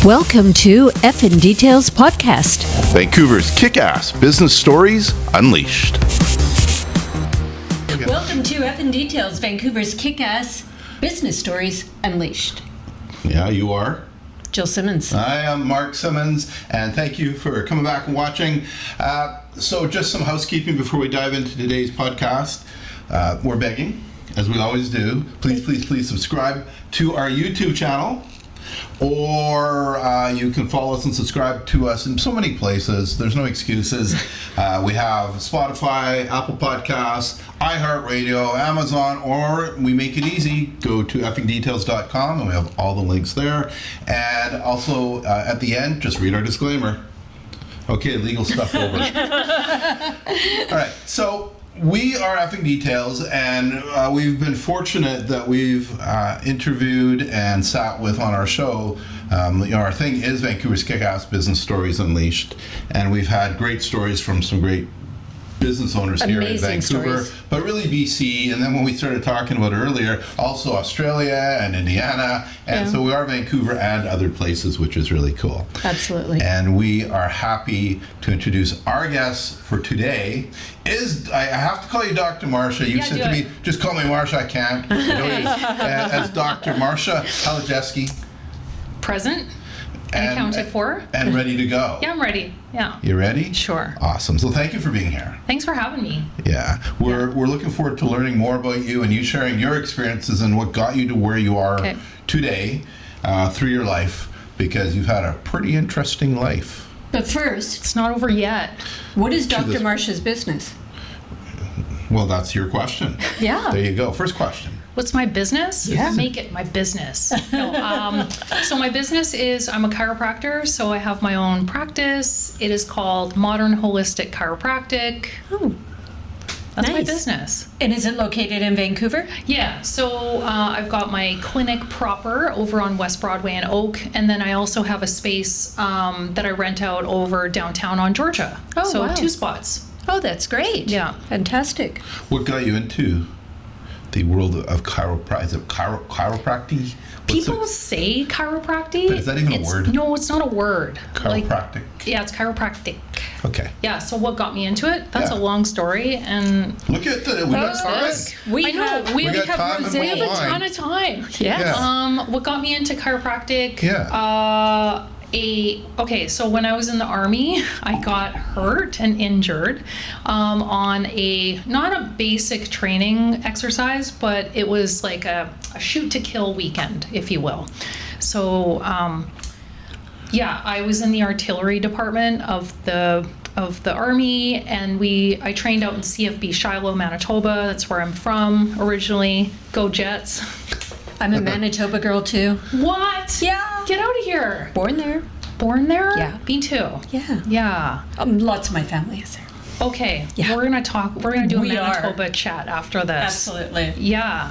Welcome to Effing Details Podcast. Vancouver's kick-ass business stories unleashed. Welcome to Effing Details, Vancouver's kick-ass business stories unleashed. Yeah, you are. Jill Simmons. I am Mark Simmons, and thank you for coming back and watching. So just some housekeeping before we dive into today's podcast. We're begging, as we always do, please subscribe to our YouTube channel. Or you can follow us and subscribe to us in so many places. There's no excuses. We have Spotify, Apple Podcasts, iHeartRadio, Amazon, or we make it easy. Go to effingdetails.com and we have all the links there. And also at the end, just read our disclaimer. Okay, legal stuff over. All right, so we are Effing Details, and we've been fortunate that we've interviewed and sat with on our show. Our thing is Vancouver's Kick-Ass Business Stories Unleashed, and we've had great stories from some great business owners here in Vancouver, but really BC, and then when we started talking about it earlier, also Australia and Indiana, and so we are Vancouver and other places, which is really cool. Absolutely. And we are happy to introduce our guest for today. I have to call you Dr. Marcia. You said to me, just call me Marcia, I can't. As Dr. Marcia Halajeski. Present. And accounted for. And ready to go. Yeah, I'm ready. Yeah. You ready? Sure. Awesome. So thank you for being here. Thanks for having me. Yeah. We're looking forward to learning more about you and you sharing your experiences and what got you to where you are today through your life, because you've had a pretty interesting life. But first, it's not over yet. What is Dr. Marcia's business? Well, that's your question. Yeah. There you go. First question. What's my business? Yeah. Make it my business. No, so my business is, I'm a chiropractor, so I have my own practice. It is called Modern Holistic Chiropractic. Oh, that's nice. my business. And is it located in Vancouver? Yeah, so I've got my clinic proper over on West Broadway in Oak, and then I also have a space that I rent out over downtown on Georgia. Oh, so wow. 2 spots. Oh, that's great. Yeah. Fantastic. What got you into the world of chiropractic? Chiropractic? People say chiropractic. But is that even a word? No, it's not a word. Chiropractic. It's chiropractic. Okay. Yeah, so what got me into it? That's a long story, and look at that. We got time. We have time and we have a wine. ton of time. Yeah. What got me into chiropractic? Yeah. So when I was in the Army, I got hurt and injured on not a basic training exercise, but it was like a shoot to kill weekend, if you will. So I was in the artillery department of the Army, and I trained out in CFB Shiloh, Manitoba. That's where I'm from originally. Go Jets. I'm a Manitoba girl too. What? Yeah. Get out of here. Born there. Born there? Yeah. Me too. Yeah. Yeah. Lots of my family is there. Okay. Yeah. We're gonna do a Manitoba chat after this. Absolutely. Yeah.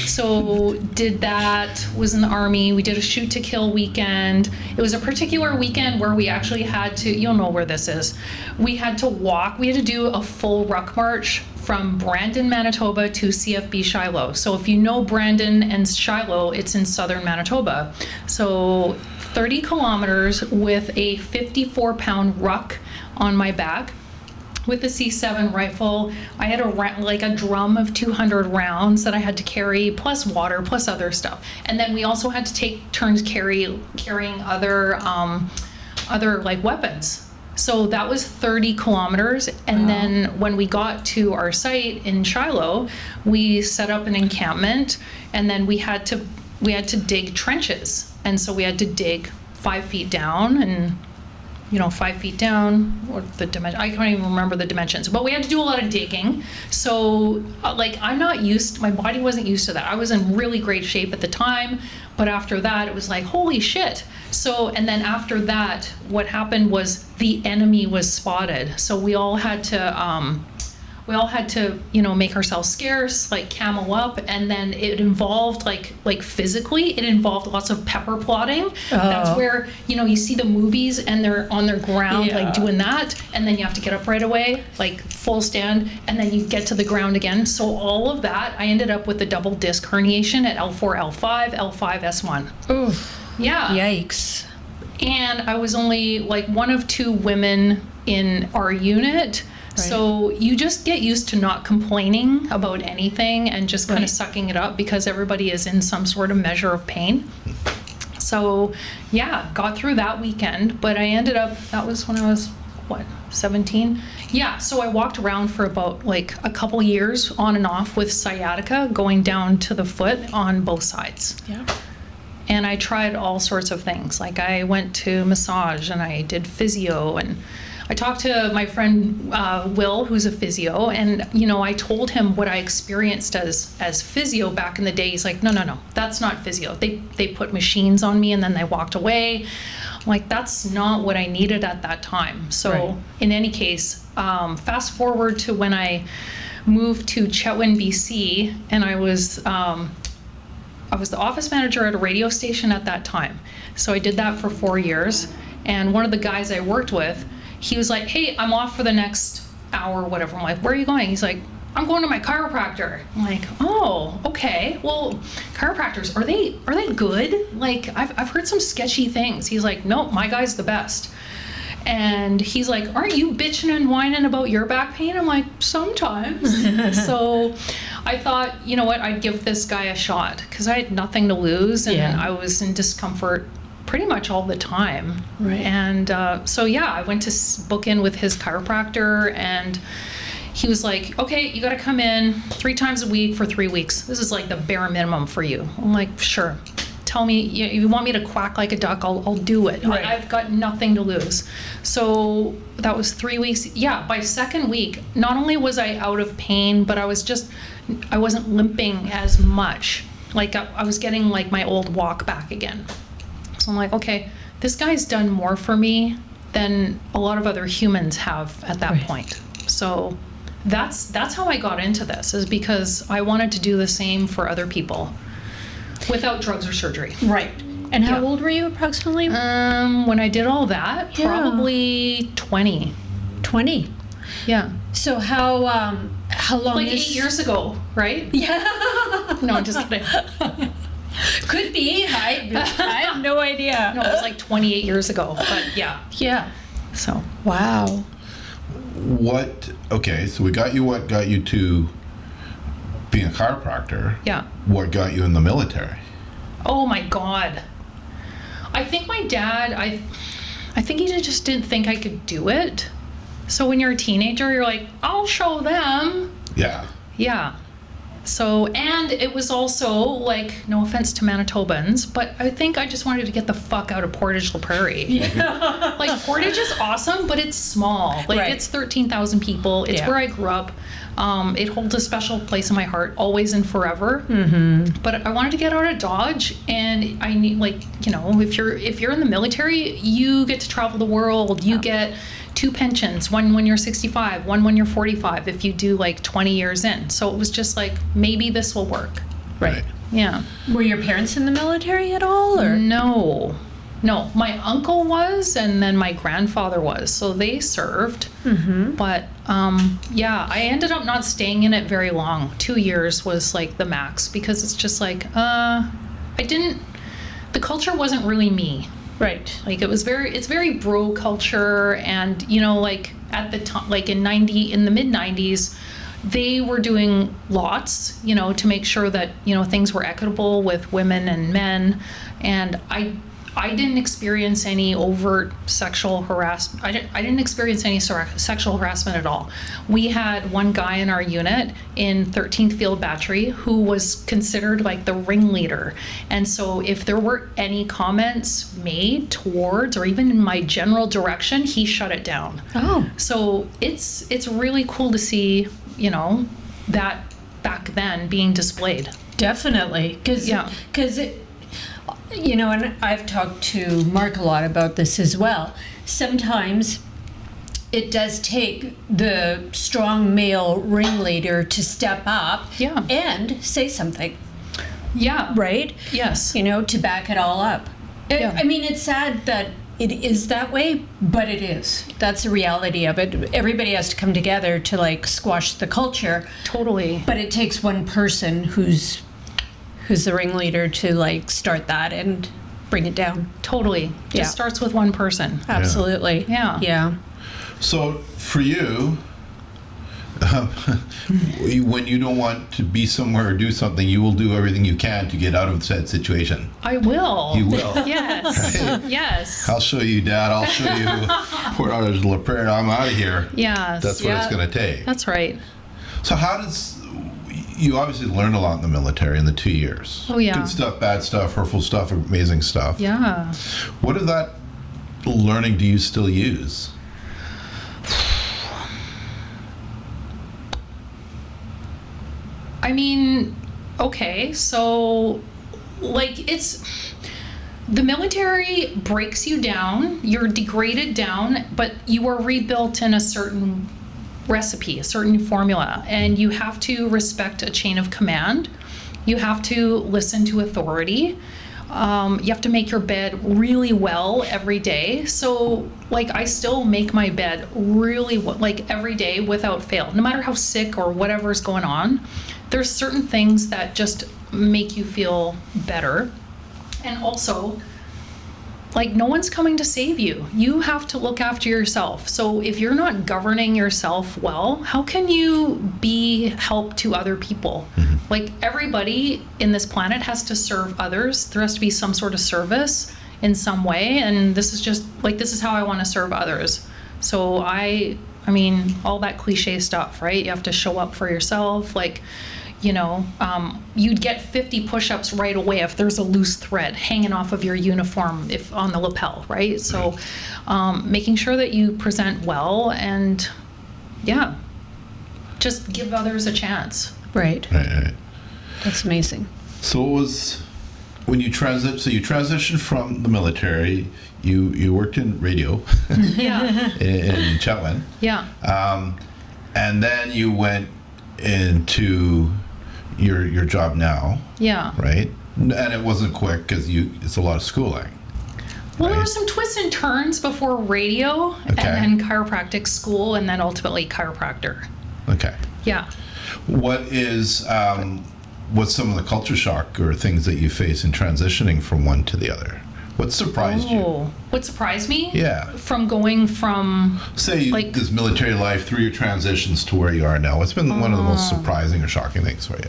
So did that, was in the Army. We did a shoot to kill weekend. It was a particular weekend where we actually had to, you'll know where this is. We had to do a full ruck march from Brandon, Manitoba to CFB Shiloh. So if you know Brandon and Shiloh, it's in southern Manitoba. So 30 kilometers with a 54-pound ruck on my back with a C7 rifle. I had a drum of 200 rounds that I had to carry, plus water, plus other stuff. And then we also had to take turns carrying other like weapons. So that was 30 kilometers. And then when we got to our site in Shiloh, we set up an encampment, and then we had to dig trenches. And so we had to dig 5 feet down, and 5 feet down, or the dimension, I can't even remember the dimensions, but we had to do a lot of digging. So my body wasn't used to that. I was in really great shape at the time, but after that, it was like, holy shit. So, and then after that, what happened was the enemy was spotted. So we all had to, make ourselves scarce, like camo up, and then it involved like physically, it involved lots of pepper plotting. That's where, you see the movies and they're on their ground, like doing that, and then you have to get up right away, like full stand, and then you get to the ground again. So all of that, I ended up with a double disc herniation at L4, L5, L5, S1. Oof. Yeah. Yikes. And I was only like one of 2 women in our unit. Right. So you just get used to not complaining about anything and just kind of sucking it up because everybody is in some sort of measure of pain. So yeah, got through that weekend, but I ended up, that was when I was, 17? Yeah, so I walked around for about like a couple years on and off with sciatica going down to the foot on both sides. Yeah. And I tried all sorts of things. Like I went to massage and I did physio, and I talked to my friend Will, who's a physio, and I told him what I experienced as physio back in the day. He's like, no, that's not physio. They put machines on me and then they walked away. I'm like, that's not what I needed at that time. So in any case, fast forward to when I moved to Chetwynd, BC, and I was the office manager at a radio station at that time. So I did that for 4 years. And one of the guys I worked with, he was like, hey, I'm off for the next hour or whatever. I'm like, where are you going? He's like, I'm going to my chiropractor. I'm like, oh, okay. Well, chiropractors, are they good? Like, I've heard some sketchy things. He's like, nope, my guy's the best. And he's like, aren't you bitching and whining about your back pain? I'm like, sometimes. So I thought, you know what, I'd give this guy a shot because I had nothing to lose and I was in discomfort pretty much all the time. Right. And so, yeah, I went to book in with his chiropractor, and he was like, okay, you got to come in 3 times a week for 3 weeks. This is like the bare minimum for you. I'm like, sure. Tell me, if you want me to quack like a duck, I'll do it. Right. I've got nothing to lose. So that was 3 weeks. Yeah, by second week, not only was I out of pain, but I wasn't limping as much. Like I was getting like my old walk back again. So I'm like, okay, this guy's done more for me than a lot of other humans have at that point. So that's how I got into this, is because I wanted to do the same for other people without drugs or surgery. Right. And how old were you approximately? When I did all that, probably 20. 20. Yeah. So how long Like is... 8 years ago, right? Yeah. No, I'm just kidding. Could be. I have no idea. No, it was like 28 years ago, but yeah. Yeah. So. Wow. Okay, so we got you, what got you to being a chiropractor? Yeah. What got you in the military? Oh my God. I think my dad, I think he just didn't think I could do it. So when you're a teenager, you're like, I'll show them. Yeah. Yeah. So, and it was also like, no offense to Manitobans, but I think I just wanted to get the fuck out of Portage La Prairie. Yeah. Like Portage is awesome, but it's small. Like it's 13,000 people. It's where I grew up. It holds a special place in my heart, always and forever. Mm-hmm. But I wanted to get out of Dodge, and I need, like, if you're in the military, you get to travel the world. You get 2 pensions, one when you're 65, one when you're 45, if you do like 20 years in. So it was just like, maybe this will work. Right. Yeah. Were your parents in the military at all, or? No, my uncle was, and then my grandfather was, so they served. Mm-hmm. But yeah, I ended up not staying in it very long. 2 years was like the max, because it's just like, the culture wasn't really me. Right. Like it's very bro culture, and like at the time, like in the mid 90s, they were doing lots, to make sure that, things were equitable with women and men. And I didn't experience any overt sexual harassment. I didn't experience any sexual harassment at all. We had one guy in our unit in 13th Field Battery who was considered like the ringleader. And so if there were any comments made towards or even in my general direction, he shut it down. Oh. So it's really cool to see, that back then being displayed. Definitely. Because and I've talked to Mark a lot about this as well. Sometimes it does take the strong male ringleader to step up and say something. Yeah. Right? Yes. To back it all up. I mean, it's sad that it is that way, but it is. That's the reality of it. Everybody has to come together to like squash the culture. Totally. But it takes one person who's the ringleader to like start that, and bring it down. Totally. Yeah. Just starts with one person. Absolutely. Yeah. So for you, when you don't want to be somewhere or do something, you will do everything you can to get out of said situation. I will. You will. Yes. Yes. I'll show you, Dad. I'll show you $4 La Prairie. I'm out of here. Yes. That's what it's going to take. That's right. So you obviously learned a lot in the military in the 2 years. Oh, yeah. Good stuff, bad stuff, hurtful stuff, amazing stuff. Yeah. What of that learning do you still use? I mean, okay, so like the military breaks you down, you're degraded down, but you are rebuilt in a certain recipe, a certain formula, and you have to respect a chain of command. You have to listen to authority. You have to make your bed really well every day. So like I still make my bed really like every day without fail, no matter how sick or whatever's going on. There's certain things that just make you feel better. And also, like, no one's coming to save you. You have to look after yourself. So if you're not governing yourself well, how can you be help to other people? Mm-hmm. Like, everybody in this planet has to serve others. There has to be some sort of service in some way. And this is just, like, this is how I want to serve others. So I mean, all that cliche stuff, right? You have to show up for yourself. Like, you know, you'd get 50 push-ups right away if there's a loose thread hanging off of your uniform if on the lapel, right? So making sure that you present well and, yeah, just give others a chance. Right. Right. That's amazing. So it was when you transitioned from the military, you worked in radio Yeah. in Chetwynd. Yeah. And then you went into your job now. Yeah. Right? And it wasn't quick because it's a lot of schooling. Well, right? there were some twists and turns before radio and then chiropractic school and then ultimately chiropractor. Okay. Yeah. What's some of the culture shock or things that you face in transitioning from one to the other? What surprised you? What surprised me? Yeah. From going from... Say this military life through your transitions to where you are now. What's been one of the most surprising or shocking things for you?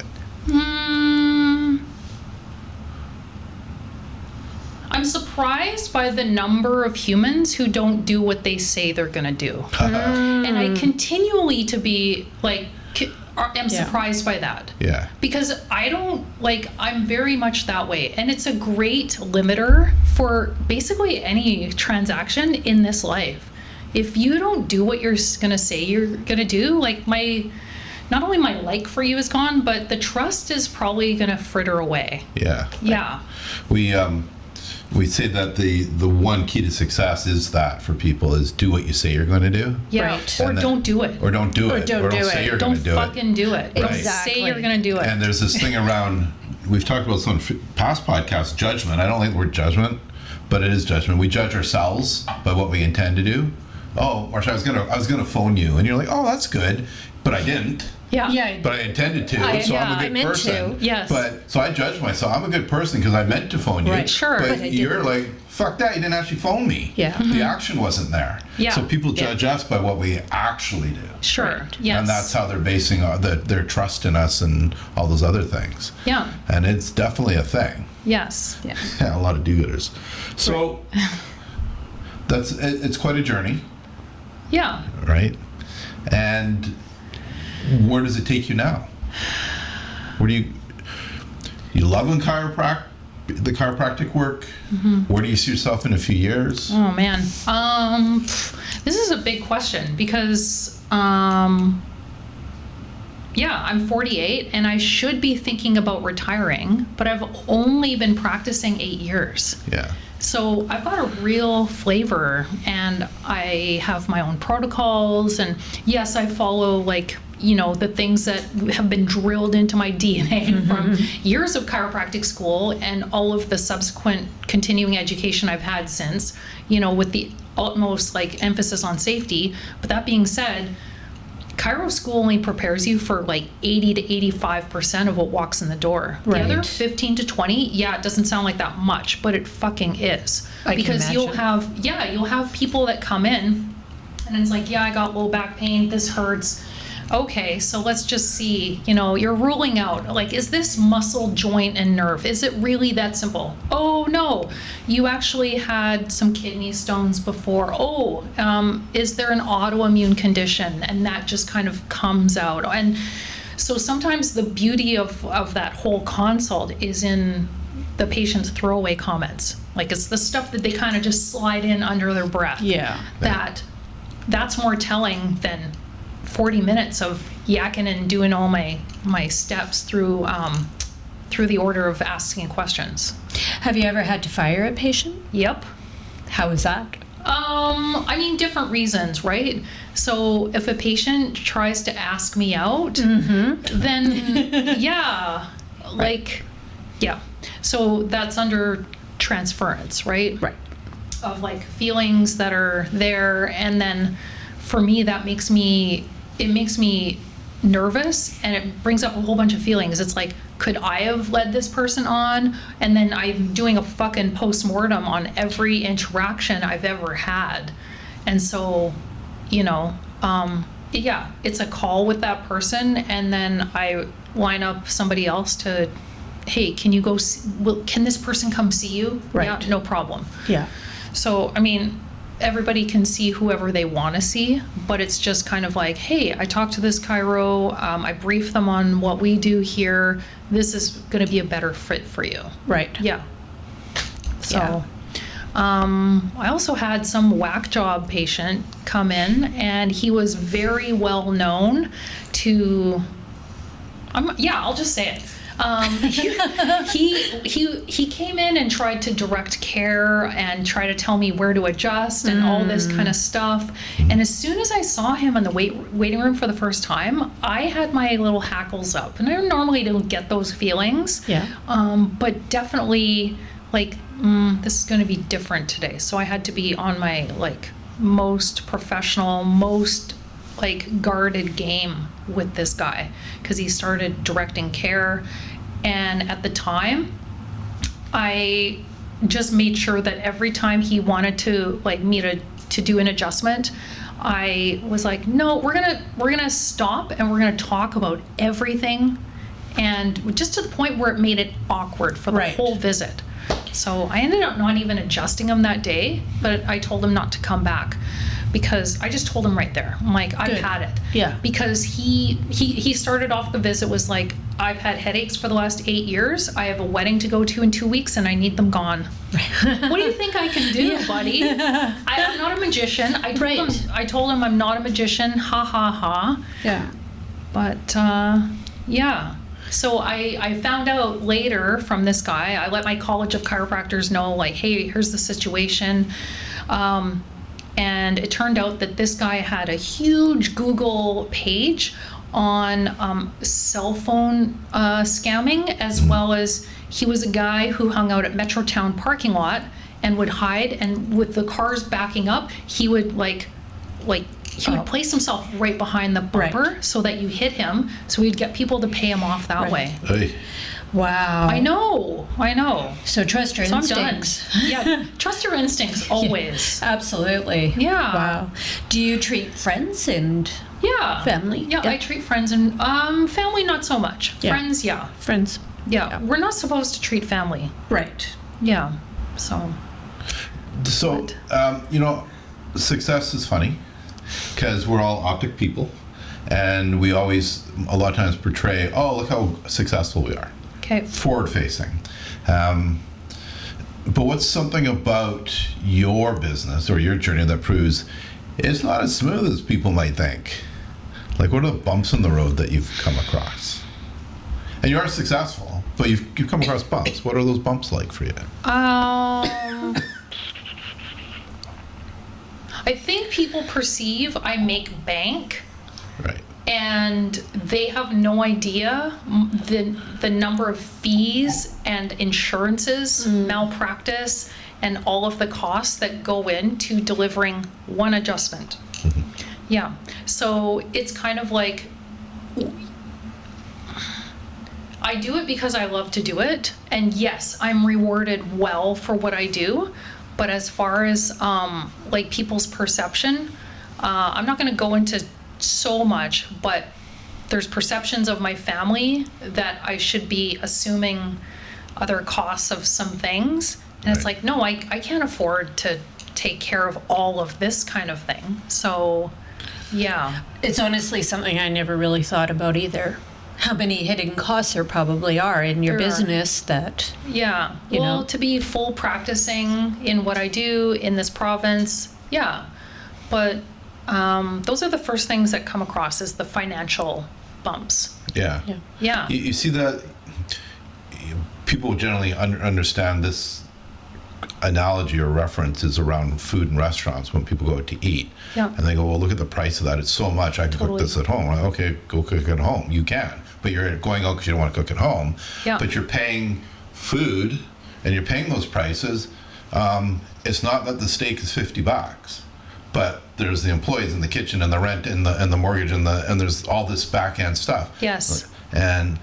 I'm surprised by the number of humans who don't do what they say they're going to do. And I continually to be like... I'm surprised by that. Yeah. Because I'm very much that way. And it's a great limiter for basically any transaction in this life. If you don't do what you're going to say you're going to do, like not only my like for you is gone, but the trust is probably going to fritter away. Yeah. Yeah. We say that the one key to success is that for people is do what you say you're going to do. Yeah. Right. Or don't do it. Or don't do it. Or don't say you're Don't going to do it. fucking do it. Don't Exactly. say you're going to do it. And there's this thing around, we've talked about some past podcasts, judgment. I don't like the word judgment, but it is judgment. We judge ourselves by what we intend to do. Oh, Marcia, I was gonna phone you, and you're like, oh, that's good, but I didn't. Yeah. But I intended to, so I'm a good person. Yes. So I judge myself. I'm a good person because I meant to phone you. Right. Sure. But you're like, fuck that, you didn't actually phone me. Yeah. The action wasn't there. Yeah. So people judge us by what we actually do. Sure. Right. Yes. And that's how they're basing their trust in us and all those other things. Yeah. And it's definitely a thing. Yes. Yeah. Yeah, a lot of do-gooders. So it's quite a journey, Yeah. right? And where does it take you now? Where do you loving the chiropractic work? Mm-hmm. Where do you see yourself in a few years? Oh man, this is a big question because I'm 48 and I should be thinking about retiring, but I've only been practicing 8 years. Yeah. So I've got a real flavor and I have my own protocols, and yes, I follow the things that have been drilled into my DNA from years of chiropractic school and all of the subsequent continuing education I've had since, with the utmost emphasis on safety. But that being said, chiro school only prepares you for like 80 to 85% of what walks in the door. Right. The other 15 to 20, yeah, it doesn't sound like that much, but it fucking is. Because you'll have people that come in and it's like, yeah, I got low back pain, this hurts. Okay, so let's just see, you're ruling out, like, is this muscle, joint, and nerve? Is it really that simple? Oh, no, you actually had some kidney stones before. Oh, is there an autoimmune condition? And that just kind of comes out. And so sometimes the beauty of that whole consult is in the patient's throwaway comments. Like, it's the stuff that they kind of just slide in under their breath. Yeah. That's more telling than 40 minutes of yakking and doing all my steps through the order of asking questions. Have you ever had to fire a patient? Yep. How was that? Different reasons, right? So if a patient tries to ask me out, then yeah, so that's under transference, right? Right. Of like feelings that are there, and then for me that makes me nervous, and it brings up a whole bunch of feelings. It's like, could I have led this person on? And then I'm doing a fucking post-mortem on every interaction I've ever had. And so, it's a call with that person, and then I line up somebody else to, hey, can you go can this person come see you? Right. Yeah, no problem. Yeah. So, everybody can see whoever they want to see, but it's just kind of like, hey, I talked to this chiro, I briefed them on what we do here. This is going to be a better fit for you. Right. Yeah. So, I also had some whack job patient come in, and he was very well known to, I'll just say it. He came in and tried to direct care and try to tell me where to adjust and all this kind of stuff. And as soon as I saw him in the waiting room for the first time, I had my little hackles up. And I normally don't get those feelings. Yeah. But definitely, like, this is going to be different today. So I had to be on my, like, most professional, most guarded game with this guy, because he started directing care. And at the time, I just made sure that every time he wanted to me to do an adjustment, I was like, no, we're gonna stop and we're gonna talk about everything, and just to the point where it made it awkward for the whole visit. So I ended up not even adjusting him that day, but I told him not to come back, because I just told him right there. I'm like, I've had it. Yeah. Because he started off the visit was like, I've had headaches for the last 8 years. I have a wedding to go to in 2 weeks, and I need them gone. What do you think I can do, buddy? I'm not a magician. I told him I'm not a magician. Ha ha ha. Yeah. But yeah. So I found out later from this guy. I let my College of Chiropractors know, like, hey, here's the situation. And it turned out that this guy had a huge Google page on cell phone scamming, as well as he was a guy who hung out at Metrotown parking lot and would hide, and with the cars backing up, he would would place himself right behind the bumper so that you hit him, so he'd get people to pay him off that way. Hey. Wow. I know. So trust your instincts. Yeah, trust your instincts always. Yeah, absolutely. Yeah. Wow. Do you treat friends and family? Yeah, I treat friends and family not so much. Yeah. Friends, yeah. Friends. Yeah. We're not supposed to treat family. Right. Yeah. So, success is funny because we're all optic people, and we always a lot of times portray, oh, look how successful we are. Okay. Forward facing. But what's something about your business or your journey that proves it's not as smooth as people might think? Like, what are the bumps in the road that you've come across? And you are successful, but you've come across bumps. What are those bumps like for you? I think people perceive I make bank. Right. And they have no idea the number of fees and insurances, malpractice, and all of the costs that go into delivering one adjustment. Yeah. So it's kind of like, I do it because I love to do it. And yes, I'm rewarded well for what I do. But as far as like people's perception, I'm not going to go into so much, but there's perceptions of my family that I should be assuming other costs of some things. And it's like, no, I can't afford to take care of all of this kind of thing. So, yeah. It's honestly something I never really thought about either. How many hidden costs there probably are in your business that... Yeah. You know? To be full practicing in what I do in this province, yeah. But those are the first things that come across is the financial bumps. Yeah. Yeah. You see that people generally understand this analogy or reference is around food and restaurants when people go out to eat. Yeah. And they go, well, look at the price of that. It's so much. I can cook this at home. Like, okay, go cook at home. You can. But you're going out because you don't want to cook at home. Yeah. But you're paying food and you're paying those prices. It's not that the steak is $50, but there's the employees in the kitchen and the rent and the mortgage and there's all this back end stuff. Yes. And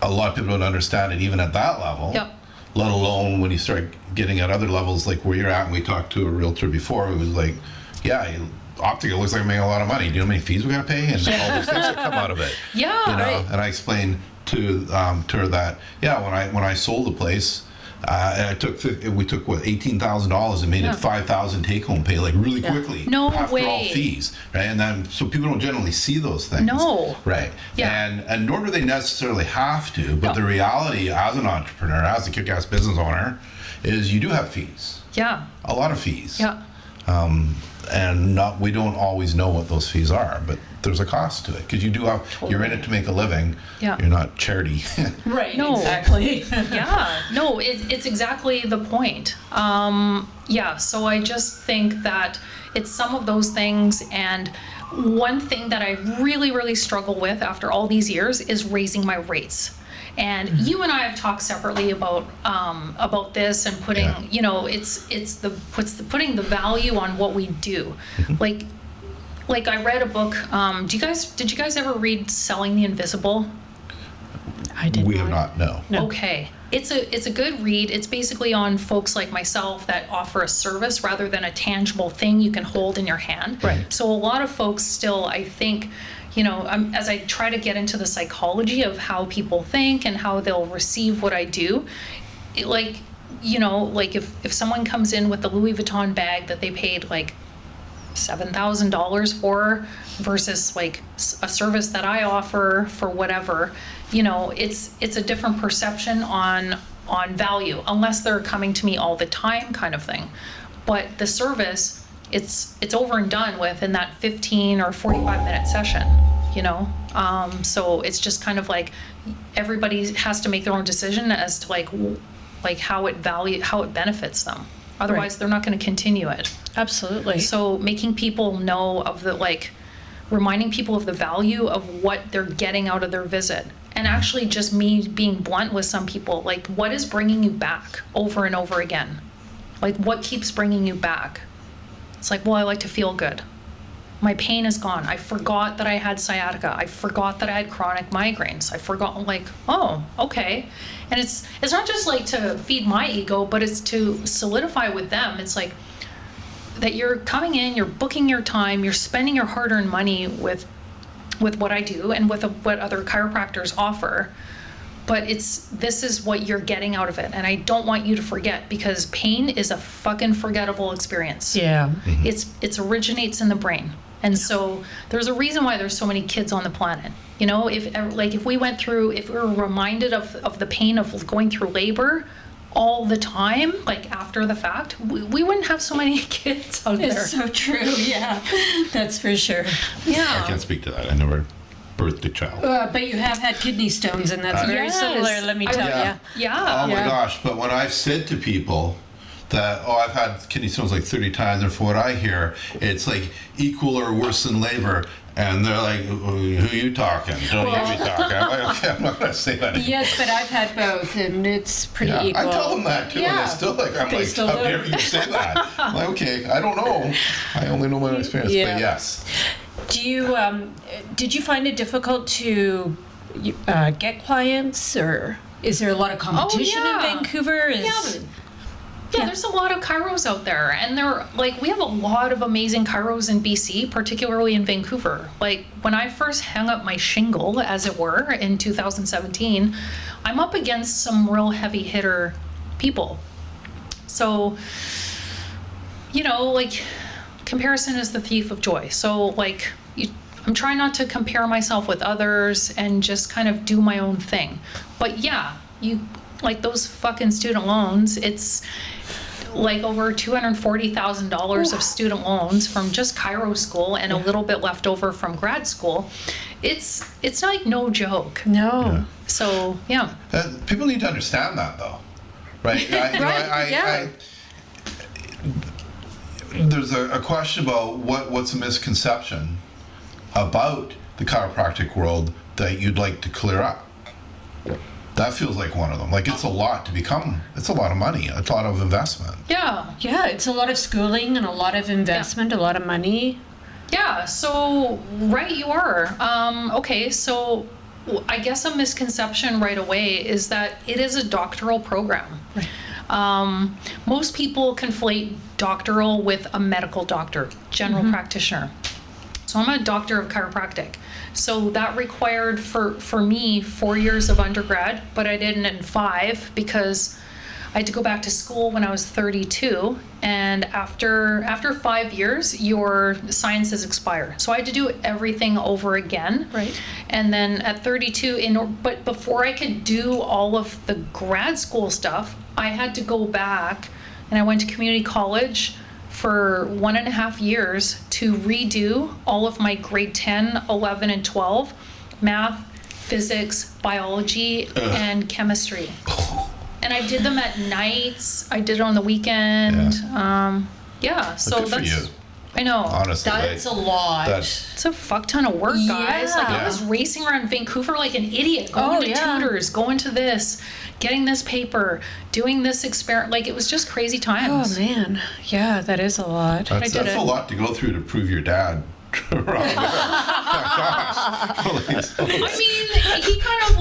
a lot of people don't understand it even at that level. Yep. Let alone when you start getting at other levels like where you're at. And we talked to a realtor before who was like, yeah, optic, it looks like I'm making a lot of money. Do you know how many fees we got to pay? And all those things that come out of it. Yeah, you know? right. And I explained to her that, yeah, when I sold the place, and we took what, $18,000 and made it $5,000 take home pay like really quickly. No after way. all fees, right? And then so people don't generally see those things. No. Right. Yeah. And nor do they necessarily have to. But No. the reality as an entrepreneur, as a kick-ass business owner, is you do have fees. Yeah. A lot of fees. Yeah. And we don't always know what those fees are, but there's a cost to it because you're in it to make a living. Yeah. You're not charity. Right, No. exactly. Yeah, no, it's exactly the point. Yeah, so I just think that it's some of those things, and one thing that I really, really struggle with after all these years is raising my rates. And you and I have talked separately about this and putting, putting the value on what we do. Like I read a book. Did you guys ever read Selling the Invisible? I did We have not, no. Okay. It's a good read. It's basically on folks like myself that offer a service rather than a tangible thing you can hold in your hand. Right. So a lot of folks still, I think, as I try to get into the psychology of how people think and how they'll receive what I do, if someone comes in with the Louis Vuitton bag that they paid like $7,000 for versus like a service that I offer for whatever, it's a different perception on value, unless they're coming to me all the time kind of thing. But the service, it's over and done with in that 15 or 45 minute session, so it's just kind of like everybody has to make their own decision as to like how it benefits them. Otherwise, they're not going to continue it. Absolutely. So making people know of reminding people of the value of what they're getting out of their visit. And actually just me being blunt with some people, like what is bringing you back over and over again? Like what keeps bringing you back? It's like, well, I like to feel good. My pain is gone. I forgot that I had sciatica. I forgot that I had chronic migraines. I forgot, oh, okay. And it's not just like to feed my ego, but it's to solidify with them. It's like that you're coming in, you're booking your time, you're spending your hard-earned money with what I do and with what other chiropractors offer. But this is what you're getting out of it. And I don't want you to forget, because pain is a fucking forgettable experience. Yeah. It originates in the brain. And so there's a reason why there's so many kids on the planet. If we were reminded of the pain of going through labor all the time, like after the fact, we wouldn't have so many kids out there. It's so true, yeah. That's for sure. Yeah. I can't speak to that. I never birthed a child. But you have had kidney stones, and that's very Yes. similar, let me tell you. Yeah. Oh my gosh. But when I've said to people that, I've had kidney stones like 30 times, and from what I hear, it's like equal or worse than labor. And they're like, who are you talking? Don't you be talking. I'm like, okay, I'm not going to say that anymore. Yes, but I've had both, and it's pretty equal. I tell them that too, and they're still like, how dare you say that? I'm like, okay, I don't know. I only know my experience, but yes. Do you, did you find it difficult to get clients, or is there a lot of competition in Vancouver? Yeah, there's a lot of chiros out there, and we have a lot of amazing chiros in BC, particularly in Vancouver. Like, when I first hung up my shingle, as it were, in 2017, I'm up against some real heavy hitter people. So, comparison is the thief of joy. So, I'm trying not to compare myself with others and just kind of do my own thing. But yeah, those fucking student loans, it's like over $240,000 of student loans from just chiro school and a little bit left over from grad school. It's like no joke. No. Yeah. So, yeah. People need to understand that, though. Right? There's a question about what's a misconception about the chiropractic world that you'd like to clear up. That feels like one of them. Like, it's a lot to become. It's a lot of money. It's a lot of investment. Yeah. Yeah, it's a lot of schooling and a lot of investment, a lot of money. Yeah, so, right you are. Okay, so I guess a misconception right away is that it is a doctoral program. Right. Most people conflate doctoral with a medical doctor, general practitioner. So I'm a doctor of chiropractic. So that required for me 4 years of undergrad, but I did it in 5 because I had to go back to school when I was 32. And after 5 years, your sciences expire. So I had to do everything over again. Right. And then at 32, but before I could do all of the grad school stuff, I had to go back, and I went to community college for 1.5 years to redo all of my grade 10, 11, and 12 math, physics, biology, and chemistry. And I did them at nights. I did it on the weekend. So Good for you. I know. Honestly, That's a lot. It's a fuck ton of work, guys. Like, I was racing around Vancouver like an idiot, going to tutors, going to this, getting this paper, doing this experiment. Like, it was just crazy times. Oh, man. Yeah, that is a lot. That's a lot to go through to prove your dad wrong. I mean, he kind of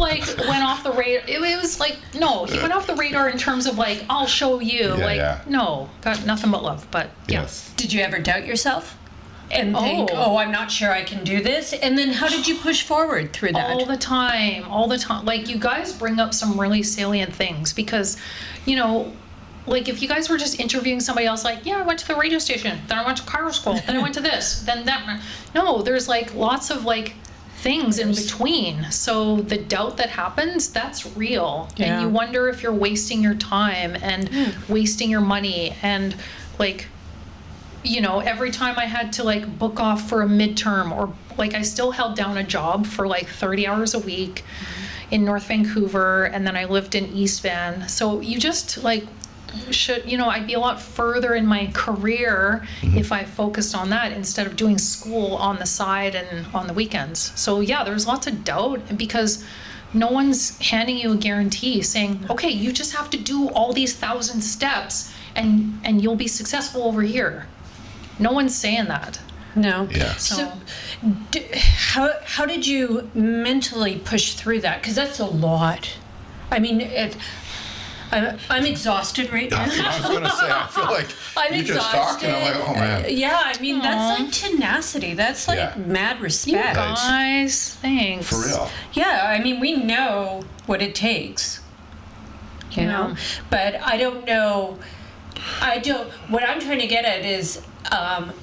went off the radar. It was he went off the radar in terms of I'll show you. No, got nothing but love. But yes. Did you ever doubt yourself and think, I'm not sure I can do this? And then how did you push forward through that? All the time. You guys bring up some really salient things because, if you guys were just interviewing somebody else, I went to the radio station, then I went to chiro school, then I went to this, then that. No, there's lots of things in between. So the doubt that happens, that's real. Yeah. And you wonder if you're wasting your time and wasting your money. And every time I had to book off for a midterm, or I still held down a job for 30 hours a week in North Vancouver, and then I lived in East Van. So you just I'd be a lot further in my career if I focused on that instead of doing school on the side and on the weekends. So yeah, there's lots of doubt because no one's handing you a guarantee saying, okay, you just have to do all these 1,000 steps and you'll be successful over here. No one's saying that. No. Yeah. So how did you mentally push through that? Because that's a lot. I mean, I'm exhausted right now. I was going to say, I feel like I'm you're exhausted. just talking. I'm like, oh man. I mean, that's tenacity. That's mad respect. You guys, thanks. For real. Yeah, I mean, we know what it takes. You know? But I don't know. What I'm trying to get at is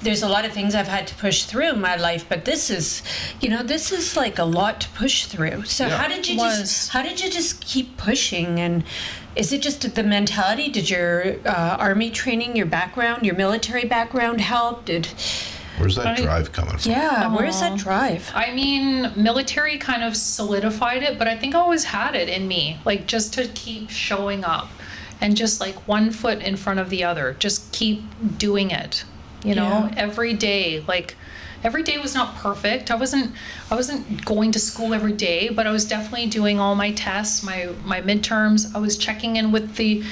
there's a lot of things I've had to push through in my life, but this is a lot to push through. So how did you just keep pushing? And is it just the mentality? Did your army training, your background, your military background help? Where's that drive coming from? Yeah, where's that drive? I mean, military kind of solidified it, but I think I always had it in me, just to keep showing up and just one foot in front of the other, just keep doing it. Every day, every day was not perfect. I wasn't going to school every day, but I was definitely doing all my tests, my midterms. I was checking in with the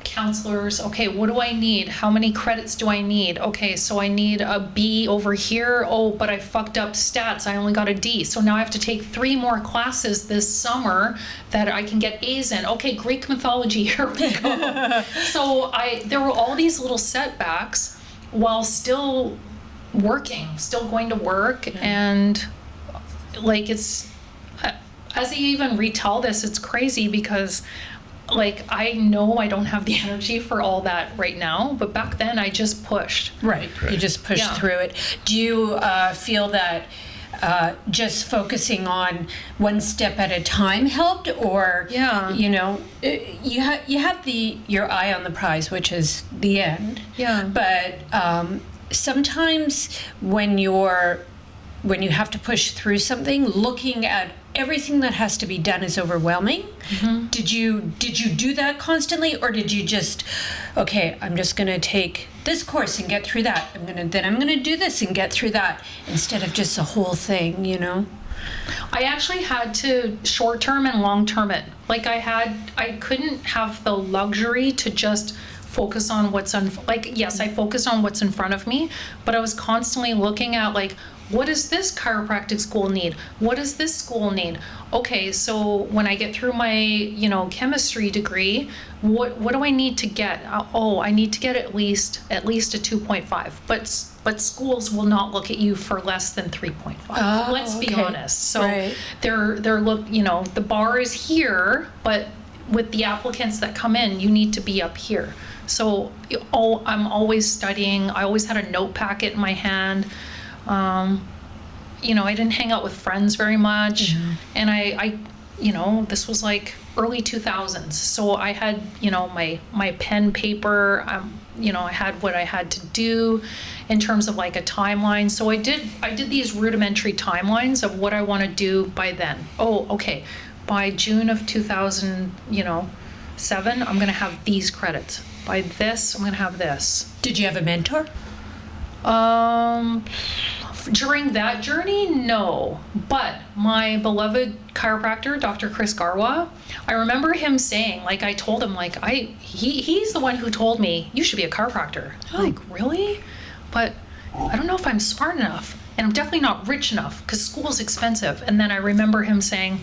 counselors. Okay, what do I need? How many credits do I need? Okay, so I need a B over here. Oh, but I fucked up stats. I only got a D. So now I have to take 3 more classes this summer that I can get A's in. Okay, Greek mythology, here we go. So there were all these little setbacks while still working, still going to work. And like, as I even retell this, it's crazy because like, I know I don't have the energy for all that right now, but back then I just pushed. Right. You just pushed through it. Do you feel that just focusing on one step at a time helped, or you know, you have your eye on the prize, which is the end. Yeah. But sometimes when you have to push through something, looking at everything that has to be done is overwhelming. Mm-hmm. Did you do that constantly, or did you just, okay, I'm just going to take this course and get through that. I'm going to do this and get through that, instead of just the whole thing, you know? I actually had to short-term and long-term it. Like I couldn't have the luxury to just focus on what's yes, I focused on what's in front of me, but I was constantly looking at like, what does this chiropractic school need? What does this school need? Okay, so when I get through my, chemistry degree, what do I need to get? Oh, I need to get at least a 2.5. But schools will not look at you for less than 3.5. Oh, let's be honest. So right. they're the bar is here, but with the applicants that come in, you need to be up here. So I'm always studying. I always had a note packet in my hand. I didn't hang out with friends very much. Mm-hmm. And I this was like early 2000s. So I had, my pen, paper, I had what I had to do in terms of like a timeline. So I did these rudimentary timelines of what I want to do by then. Oh, okay. By June of 2007, I'm going to have these credits. By this, I'm going to have this. Did you have a mentor? During that journey, no. But my beloved chiropractor, Dr. Chris Garwa, I remember him saying, like, I told him, like, he's the one who told me, you should be a chiropractor. I'm like, really? But I don't know if I'm smart enough. And I'm definitely not rich enough because school's expensive. And then I remember him saying,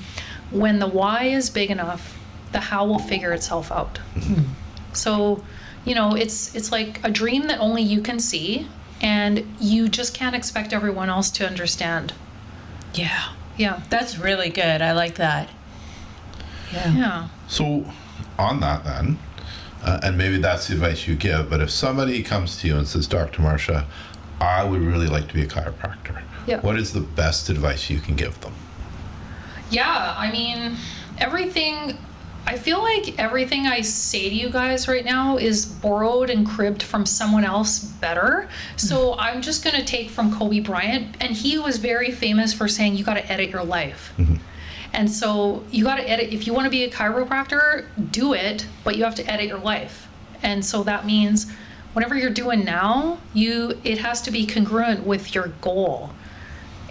when the why is big enough, the how will figure itself out. Mm-hmm. So, it's like a dream that only you can see. And you just can't expect everyone else to understand. Yeah. Yeah. That's really good. I like that. Yeah. So on that then, and maybe that's the advice you give, but if somebody comes to you and says, Dr. Marcia, I would really like to be a chiropractor. Yeah. What is the best advice you can give them? Yeah. I mean, I feel like everything I say to you guys right now is borrowed and cribbed from someone else better. So I'm just going to take from Kobe Bryant. And he was very famous for saying, you got to edit your life. Mm-hmm. And so you got to edit. If you want to be a chiropractor, do it, but you have to edit your life. And so that means whatever you're doing now, it has to be congruent with your goal.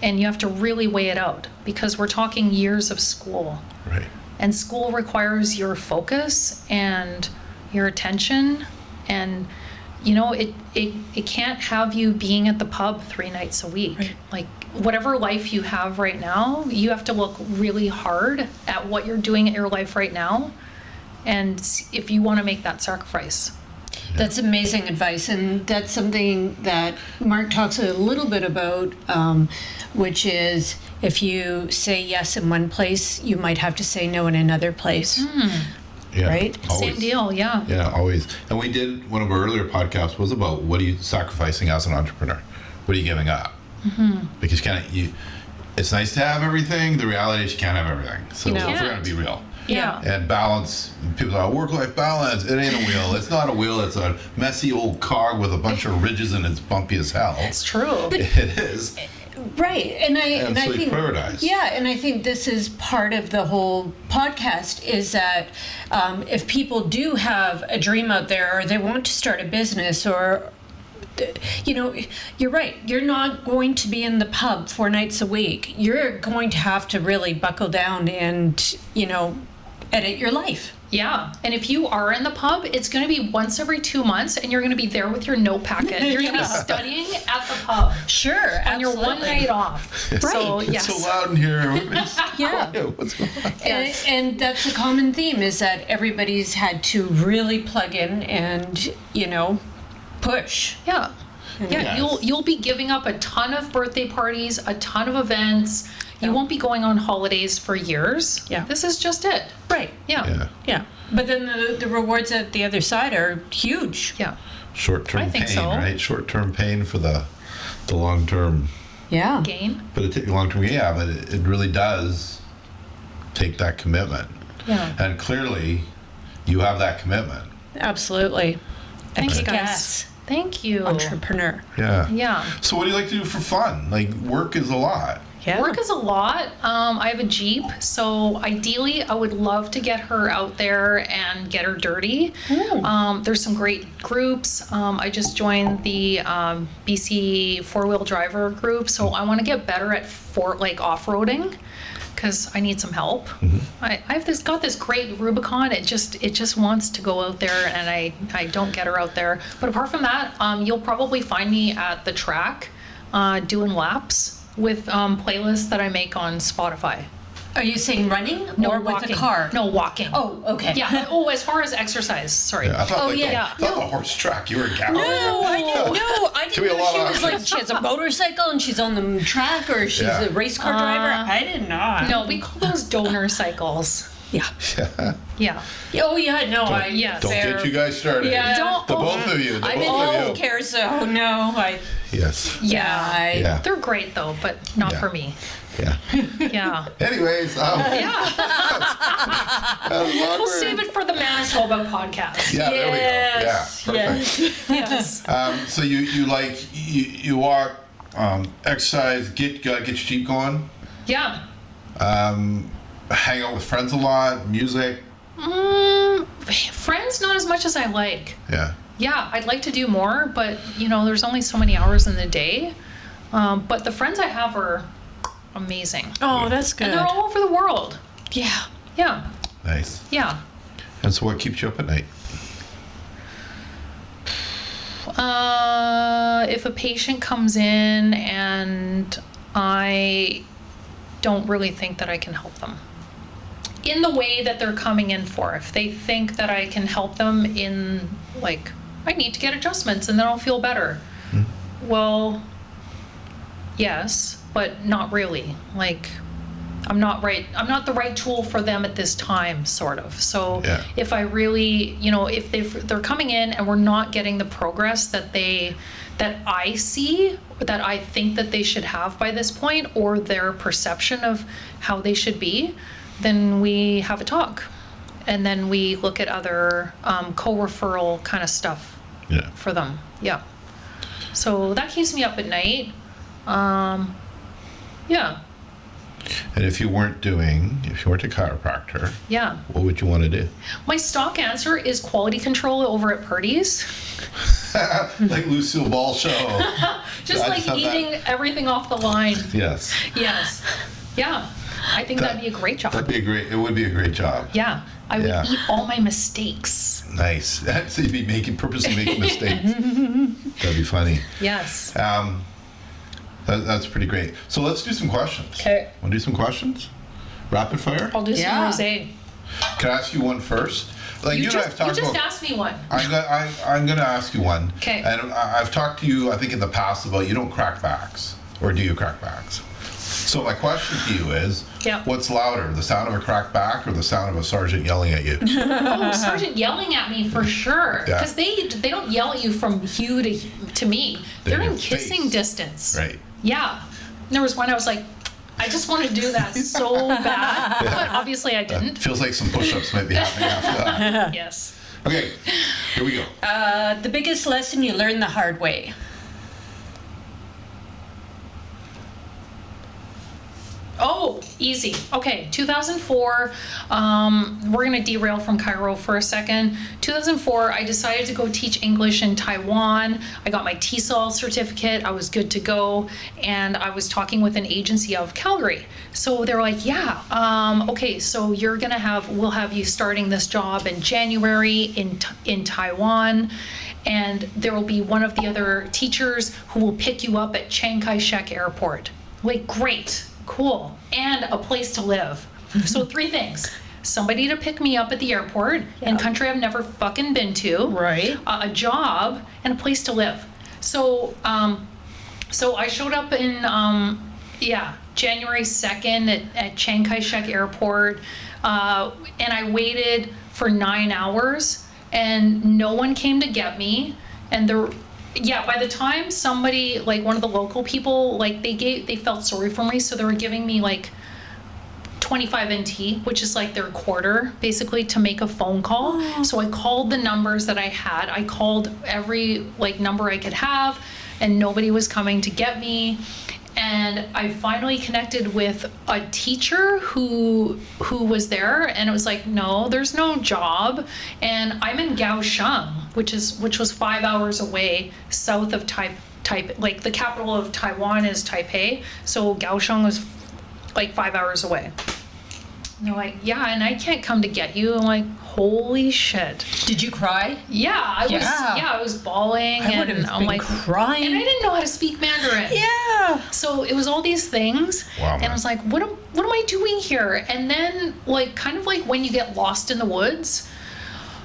And you have to really weigh it out because we're talking years of school. Right. And school requires your focus and your attention, and it can't have you being at the pub 3 nights a week. Right. Like whatever life you have right now, you have to look really hard at what you're doing at your life right now, and if you want to make that sacrifice. That's amazing advice, and that's something that Mark talks a little bit about, which is if you say yes in one place, you might have to say no in another place. Yeah, right? Always. Same deal, yeah. Yeah, always. And we did, one of our earlier podcasts was about what are you sacrificing as an entrepreneur? What are you giving up? Mm-hmm. Because it's nice to have everything. The reality is you can't have everything. So if we're going to be real. Yeah. And balance, people are work-life balance. It ain't a wheel. It's not a wheel. It's a messy old car with a bunch of ridges and it's bumpy as hell. It's true. It is. Right. And I think prioritize. Yeah, and I think this is part of the whole podcast is that if people do have a dream out there or they want to start a business or you know, you're right. You're not going to be in the pub 4 nights a week. You're going to have to really buckle down and, you know, edit your life. Yeah, and if you are in the pub, it's going to be once every 2 months, and you're going to be there with your note packet. You're going to be studying at the pub. Sure, on your one night off. Right. So, It's so loud in here. Yeah. What's going on? And that's a common theme, is that everybody's had to really plug in and, you know, push. Yeah. Yeah, Yes. you'll be giving up a ton of birthday parties, a ton of events. You won't be going on holidays for years. Yeah. This is just it. Right. Yeah. Yeah. But then the rewards at the other side are huge. Yeah. Short-term I pain, think so. right? Short-term pain for the long-term. Yeah. Gain. But long-term, yeah, but it really does take that commitment. Yeah. And clearly, you have that commitment. Absolutely. Thanks, guys. Kick-ass Thank you. entrepreneur. Yeah. Yeah. So what do you like to do for fun? Like, work is a lot. Yeah. Work is a lot. I have a Jeep, so ideally I would love to get her out there and get her dirty. There's some great groups. I just joined the BC four-wheel driver group, so I want to get better at off-roading because I need some help. I've got this great Rubicon. It just wants to go out there, and I don't get her out there. But apart from that, you'll probably find me at the track doing laps with playlists that I make on Spotify. Are you saying running or with walking. a car? No, walking. Oh, okay. Yeah. Oh, as far as exercise, sorry. Yeah, I thought yeah. I thought the horse track. You were a gal. No, I didn't know. I Could be didn't a know lot she of was like, she has a motorcycle and she's on the track, or she's Yeah. a race car driver. I didn't know. No, we call those donor cycles. Yeah. Yeah. Oh, yeah, no, Yes. Don't get you guys started. Yeah. The both of you. The I'm in both of you. healthcare, so no, Yes. Yeah. Yeah. They're great though, but not Yeah. for me. Yeah. Yeah. Anyways, Yeah. that was awkward. We'll save it for the Manitoba podcast. Yeah, there we go. Yeah, perfect. Yes. So you walk, exercise, get your Jeep going, Yeah. hang out with friends a lot, music. Friends, not as much as I like. Yeah. Yeah, I'd like to do more, but there's only so many hours in the day. But the friends I have are amazing. Oh, that's good. And they're all over the world. Yeah. Yeah. Nice. Yeah. And so what keeps you up at night? If a patient comes in and I don't really think that I can help them in the way that they're coming in for. If they think that I can help them in, like, I need to get adjustments and then I'll feel better. Well, yes, but not really. Like, I'm not the right tool for them at this time, sort of. So Yeah. if I really, if they're coming in and we're not getting the progress that I see, that I think that they should have by this point, or their perception of how they should be, then we have a talk. And then we look at other co-referral kind of stuff for them. Yeah. So that keeps me up at night. Yeah. And if you weren't a chiropractor, Yeah. what would you want to do? My stock answer is quality control over at Purdy's. Like Lucille Ball show. Just I like thought that- eating everything off the line. Yes. Yes. Yeah. I think that'd be a great job. It would be a great job. Yeah. I would Yeah. eat all my mistakes. Nice. So you'd be purposely making mistakes. That'd be funny. Yes. That's pretty great. So let's do some questions. Okay. Want to do some questions? Rapid fire? I'll do some Yeah. rosé. Can I ask you one first? Like you and I have talked you just about. asked me one. I'm going to ask you one. Okay. And I've talked to you, I think, in the past about you don't crack backs. Or do you crack backs? So my question to you is, Yeah. what's louder, the sound of a cracked back or the sound of a sergeant yelling at you? Oh, sergeant yelling at me for sure. Yeah. Because they don't yell at you from you to me. They're in in your kissing face. distance. Right. Yeah. There was one I was like, I just want to do that so bad. But obviously I didn't. Feels like some push-ups might be happening after that. Yes. Okay, here we go. The biggest lesson you learned the hard way. Oh, Easy. Okay, 2004, we're going to derail from Cairo for a second. 2004, I decided to go teach English in Taiwan. I got my TESOL certificate. I was good to go. And I was talking with an agency of Calgary. So they're like, yeah, okay, so we'll have you starting this job in January in Taiwan. And there will be one of the other teachers who will pick you up at Chiang Kai-shek Airport. Like, great. Cool. And a place to live. So 3 things. Somebody to pick me up at the airport in a country I've never fucking been to. Right. A job and a place to live. So I showed up in, January 2nd at Chiang Kai-shek Airport. And I waited for 9 hours and no one came to get me. And by the time somebody, like one of the local people, like they felt sorry for me, so they were giving me like 25 NT, which is like their quarter, basically, to make a phone call. Oh. So I called the numbers that I had. I called every like number I could have, and nobody was coming to get me. And I finally connected with a teacher who was there, and it was like, no, there's no job. And I'm in Kaohsiung, which was 5 hours away south of Taipei. Like the capital of Taiwan is Taipei, so Kaohsiung was like 5 hours away. And they're like, yeah, and I can't come to get you. I'm like, holy shit. Did you cry? Yeah, I was bawling. I would have been crying. And I didn't know how to speak Mandarin. Yeah. So it was all these things. Wow, and I was like, what am I doing here? And then, like, kind of like when you get lost in the woods,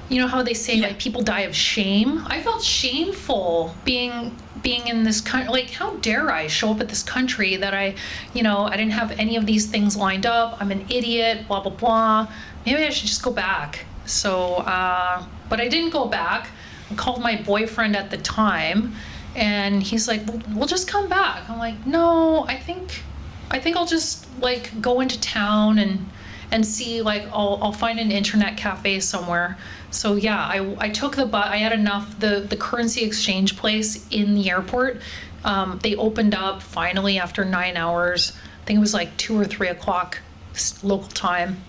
you know how they say, like, people die of shame? I felt shameful being in this country. Like, how dare I show up at this country that I didn't have any of these things lined up. I'm an idiot, blah, blah, blah. Maybe I should just go back. So, but I didn't go back. I called my boyfriend at the time, and he's like, we'll just come back. I'm like, no, I think I'll just, like, go into town and see, like, I'll find an internet cafe somewhere. So yeah, I took the bus. I had enough. The currency exchange place in the airport, they opened up finally after 9 hours. I think it was like 2 or 3 o'clock local time.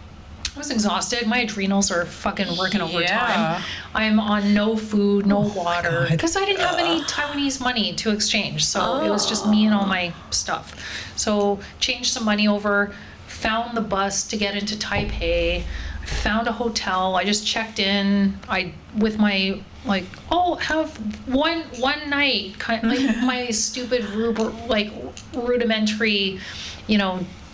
I was exhausted. My adrenals are fucking working overtime. I'm on no food, no water, because I didn't have any Taiwanese money to exchange. So it was just me and all my stuff. So changed some money over, found the bus to get into Taipei, found a hotel. I just checked in. With my, like, I'll have one night, kind of like my stupid rudimentary,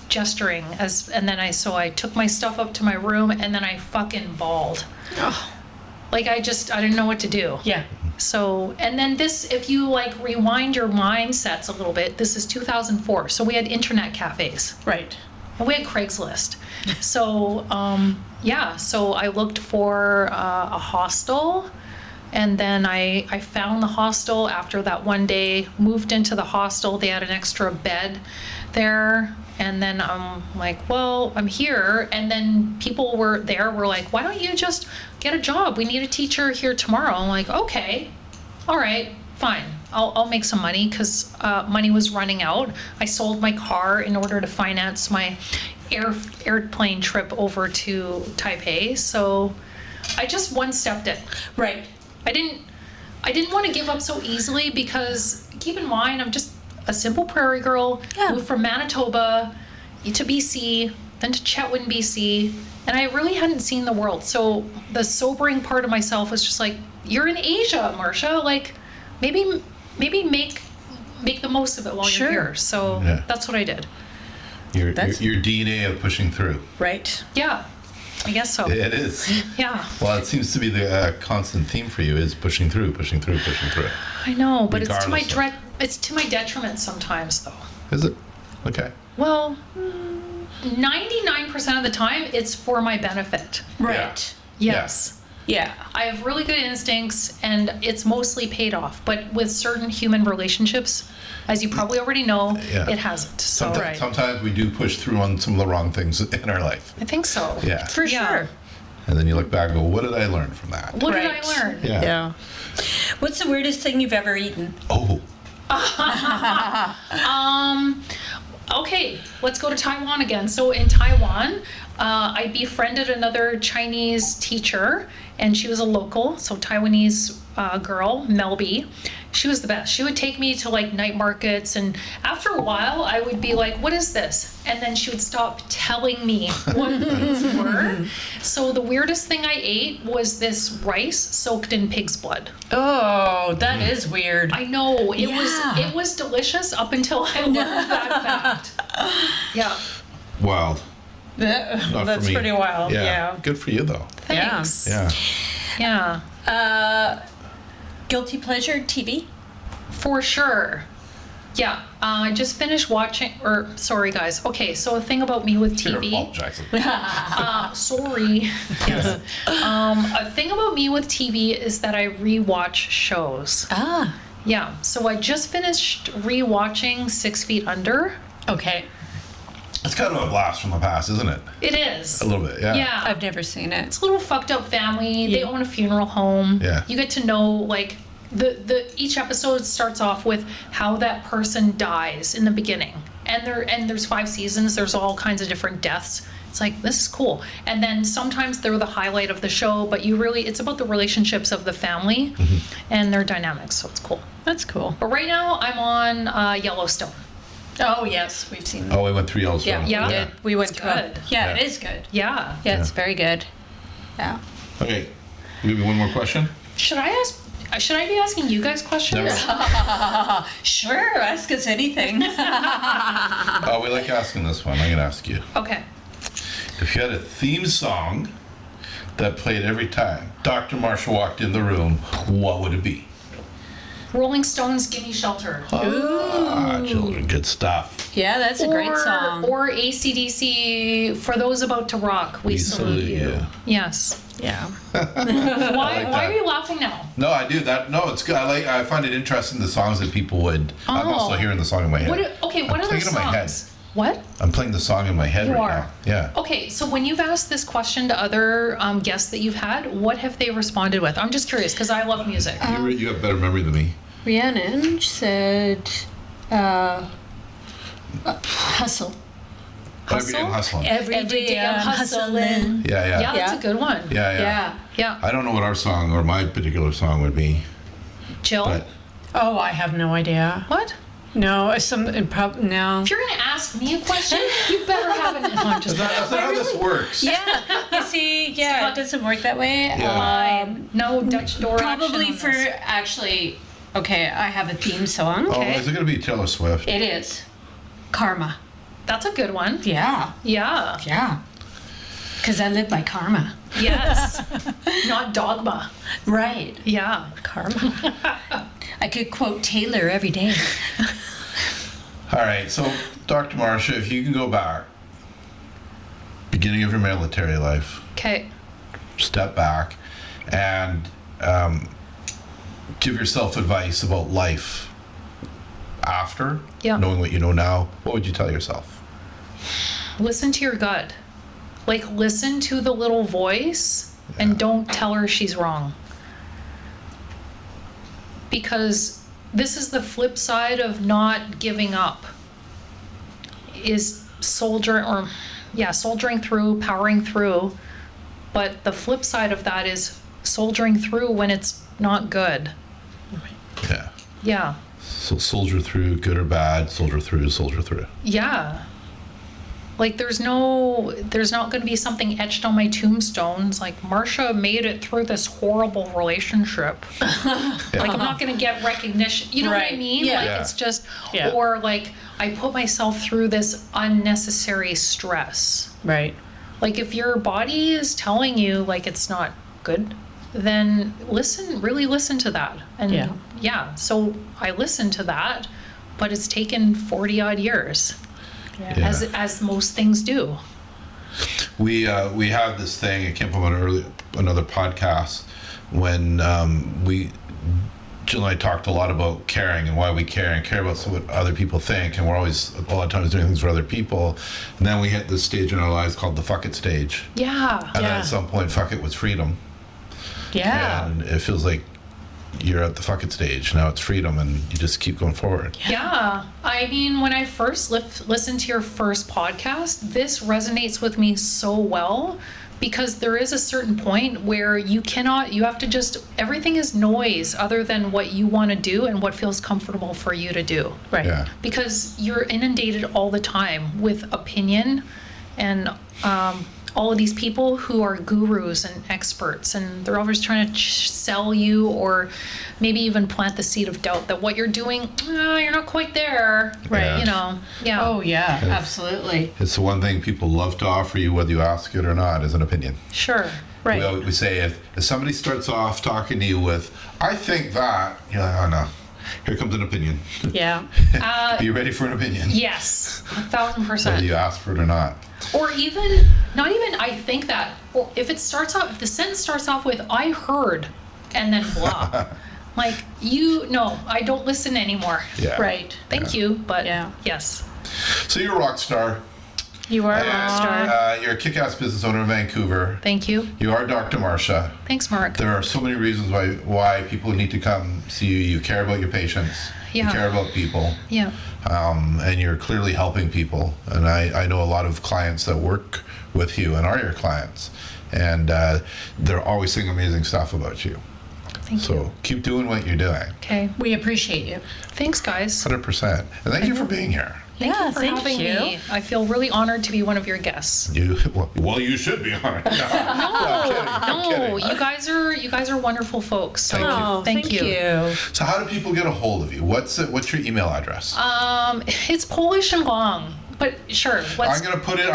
gesturing and then I took my stuff up to my room, and then I fucking bawled. Oh. Like I didn't know what to do. Yeah. So, and then this, if you like rewind your mindsets a little bit, this is 2004. So we had internet cafes. Right. And we had Craigslist. So, so I looked for a hostel, and then I found the hostel after that one day, moved into the hostel. They had an extra bed there. And then I'm like, well, I'm here. And then people were like, why don't you just get a job? We need a teacher here tomorrow. I'm like, okay, all right, fine. I'll make some money, because money was running out. I sold my car in order to finance my airplane trip over to Taipei. So I just one-stepped it. Right. I didn't want to give up so easily, because keep in mind, I'm just a simple prairie girl, moved from Manitoba to BC, then to Chetwynd, BC, and I really hadn't seen the world. So the sobering part of myself was just like, you're in Asia, Marcia, like maybe make the most of it while you're here. So that's what I did. Your DNA of pushing through. Right. Yeah. I guess so. It is. Yeah. Well, it seems to be the constant theme for you is pushing through. I know, but it's to my detriment sometimes, though. Is it? Okay. Well, 99% of the time, it's for my benefit. Right. Yeah. Yes. Yeah. I have really good instincts, and it's mostly paid off. But with certain human relationships, as you probably already know, it hasn't. So. Sometimes we do push through on some of the wrong things in our life. I think so. Yeah. For sure. And then you look back and go, what did I learn from that? What did I learn? Yeah. What's the weirdest thing you've ever eaten? Oh. Okay, let's go to Taiwan again. So in Taiwan, I befriended another Chinese teacher, and she was a local, so Taiwanese girl, Melby. She was the best. She would take me to like night markets, and after a while, I would be like, "What is this?" And then she would stop telling me what things were. So the weirdest thing I ate was this rice soaked in pig's blood. Oh, that is weird. I know it was delicious up until I learned that fact. Yeah. Wild. That's for me. pretty wild. Yeah. Good for you, though. Thanks. Yeah. Yeah. Guilty pleasure TV? For sure. Yeah. I just finished watching, sorry guys. Okay, so a thing about me with TV. You're apologizing. Sorry. Yes. A thing about me with TV is that I rewatch shows. Ah. Yeah. So I just finished rewatching 6 Feet Under. Okay. It's kind of a blast from the past, isn't it? It is. A little bit, yeah. Yeah. I've never seen it. It's a little fucked up family. They own a funeral home. Yeah. You get to know like each episode starts off with how that person dies in the beginning. And there's 5 seasons. There's all kinds of different deaths. It's like, this is cool. And then sometimes they're the highlight of the show, but it's about the relationships of the family and their dynamics. So it's cool. That's cool. But right now I'm on Yellowstone. Oh, yes. We've seen Oh, we went through Yellowstone. Yeah. we did. We went It's through good. it. Yeah, Yeah. it is good. Yeah. Yeah, it's very good. Yeah. Okay. Maybe one more question? Should I be asking you guys questions? Sure, ask us anything. Oh, we like asking this one. I'm going to ask you. Okay. If you had a theme song that played every time Dr. Marcia walked in the room, what would it be? Rolling Stones, Gimme Shelter. Children, good stuff. Yeah, that's a great song. Or AC/DC, For Those About to Rock, We Salute You. Yes. Yeah. Why are you laughing now? No, I do that. No, it's good. I find it interesting the songs that people would. I'm also hearing the song in my head. What other playing it in my head. songs? What? I'm playing the song in my head You right are. now. Yeah. Okay, so when you've asked this question to other guests that you've had, what have they responded with? I'm just curious because I love music. You have better memory than me. Rhiannon said, hustle. Every day I'm hustling. Every day I'm hustling. Yeah. Yeah, that's a good one. Yeah. Yeah. I don't know what our song or my particular song would be, Jill? but Oh, I have no idea. What? No, no. If you're going to ask me a question, you better have an... No, I'm just that's not how this works. Yeah, you see, it doesn't work that way. Yeah. No Dutch door Probably action on for this. actually, okay, I have a theme song. Oh, Okay. is it going to be Taylor Swift? It is. Karma. That's a good one. Yeah. Yeah. Yeah. Because I live by karma. Yes. Not dogma. Right. Yeah. Karma. I could quote Taylor every day. All right, so Dr. Marcia, if you can go back, beginning of your military life, Okay. step back and give yourself advice about life after knowing what you know now, what would you tell yourself? Listen to your gut. Like, listen to the little voice and don't tell her she's wrong. Because this is the flip side of not giving up. Is soldiering through, powering through. But the flip side of that is soldiering through when it's not good. Yeah. Yeah. So soldier through, good or bad, soldier through, soldier through. Yeah. Like, there's not going to be something etched on my tombstone. It's like, Marcia made it through this horrible relationship. Like, I'm not going to get recognition. You know what I mean? Yeah. Like, it's just, or like, I put myself through this unnecessary stress. Right. Like, if your body is telling you, like, it's not good, then really listen to that. And so I listened to that, but it's taken 40 odd years. Yeah. As most things do. We have this thing, it came from another podcast, when Jill and I talked a lot about caring and why we care and care about what other people think, and we're always a lot of times doing things for other people, and then we hit this stage in our lives called the fuck it stage. Yeah. And then at some point, fuck it was freedom. Yeah. And it feels like you're at the fucking stage. Now it's freedom, and you just keep going forward. Yeah. I mean, when I first listened to your first podcast, this resonates with me so well, because there is a certain point where you have to just, everything is noise other than what you want to do and what feels comfortable for you to do. Right. Yeah. Because you're inundated all the time with opinion and all of these people who are gurus and experts, and they're always trying to sell you or maybe even plant the seed of doubt that what you're doing, you're not quite there. Right. Yeah. You know, yeah. Oh, yeah, absolutely. It's the one thing people love to offer you, whether you ask it or not, is an opinion. Sure. Right. We say if somebody starts off talking to you with, I think that, you're like, oh no, here comes an opinion. Yeah. Be ready for an opinion. Yes, 1,000%. Whether you ask for it or not. Or even, not even I think that, or if the sentence starts off with, I heard, and then blah. Like, no, I don't listen anymore. Yeah. Right. Thank you, but Yeah. yes. So you're a rock star. You are a rock star. You're a kick-ass business owner in Vancouver. Thank you. You are Dr. Marcia. Thanks, Mark. There are so many reasons why people need to come see you. You care about your patients. Yeah. You care about people. Yeah. And you're clearly helping people. And I know a lot of clients that work with you and are your clients. And they're always saying amazing stuff about you. Thank you. So keep doing what you're doing. Okay. We appreciate you. Thanks, guys. 100%. And thank you for being here. Thank you for having me. I feel really honored to be one of your guests. Well, you should be honored. No, I'm kidding. You guys are wonderful folks. So Thank you. thank you. So how do people get a hold of you? What's your email address? It's Polish and long, but sure. I'm gonna put it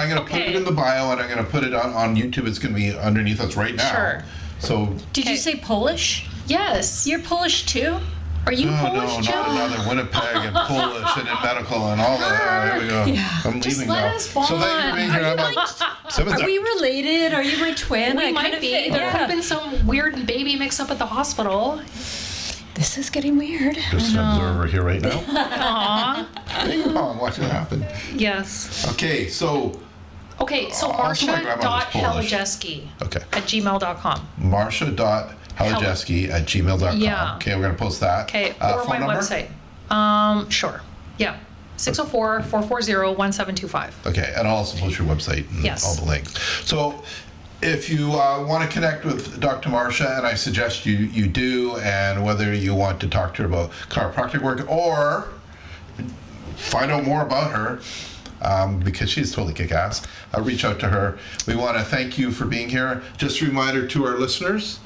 in the bio, and I'm gonna put it on YouTube. It's gonna be underneath us right now. Sure. So Did you say Polish? Yes. You're Polish too? Are you Polish, no, Joe? not another Winnipeg and Polish and in medical and all that. Here we go. Yeah. I'm Just leaving let now. us So thank you for being here. Are we related? Are you my twin? We might be. There could have been some weird baby mix up at the hospital. This is getting weird. Just an observer here right now. Aww. Ping pong, watch it happen. Yes. Okay, so Marcia my grandmother's Polish. Halajeski Okay. at gmail.com. Marcia.Halajeski@gmail.com. Yeah. Okay, we're gonna post that. Okay, or phone my number? website. Sure. Yeah. 604-440-1725. Okay, and I'll also post your website and Yes. all the links. So if you want to connect with Dr. Marcia, and I suggest you do, and whether you want to talk to her about chiropractic work or find out more about her, because she's totally kick-ass, reach out to her. We want to thank you for being here. Just a reminder to our listeners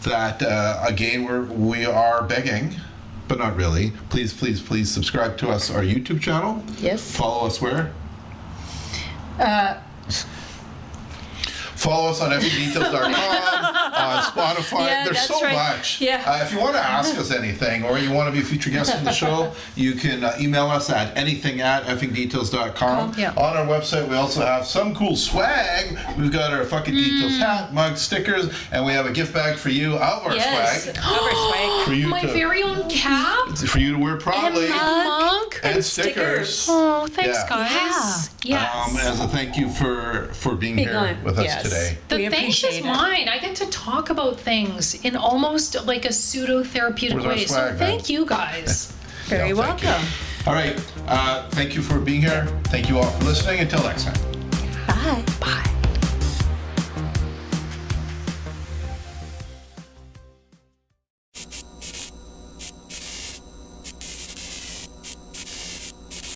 that, again, we are begging, but not really. Please subscribe to us, our YouTube channel. Yes. Follow us where? Follow us on effingdetails.com, on Spotify. Yeah, There's that's so right. much. Yeah. If you want to ask us anything, or you want to be a future guest on the show, you can email us at anything@effingdetails.com. Yeah. On our website, we also have some cool swag. We've got our fucking details hat, mug, stickers, and we have a gift bag for you of our swag. Our swag. For you My very own cap for you to wear proudly. and mug. And stickers. Oh, thanks, Yeah. guys. Yes. As a thank you for being Being here on. with us Yes. today. The We thanks appreciate is it. mine. I get to talk about things in almost like a pseudo-therapeutic Where's our way. swag, So man? thank you guys. Very Yeah, thank you. welcome. All right. Thank you for being here. Thank you all for listening. Until next time. Bye. Bye.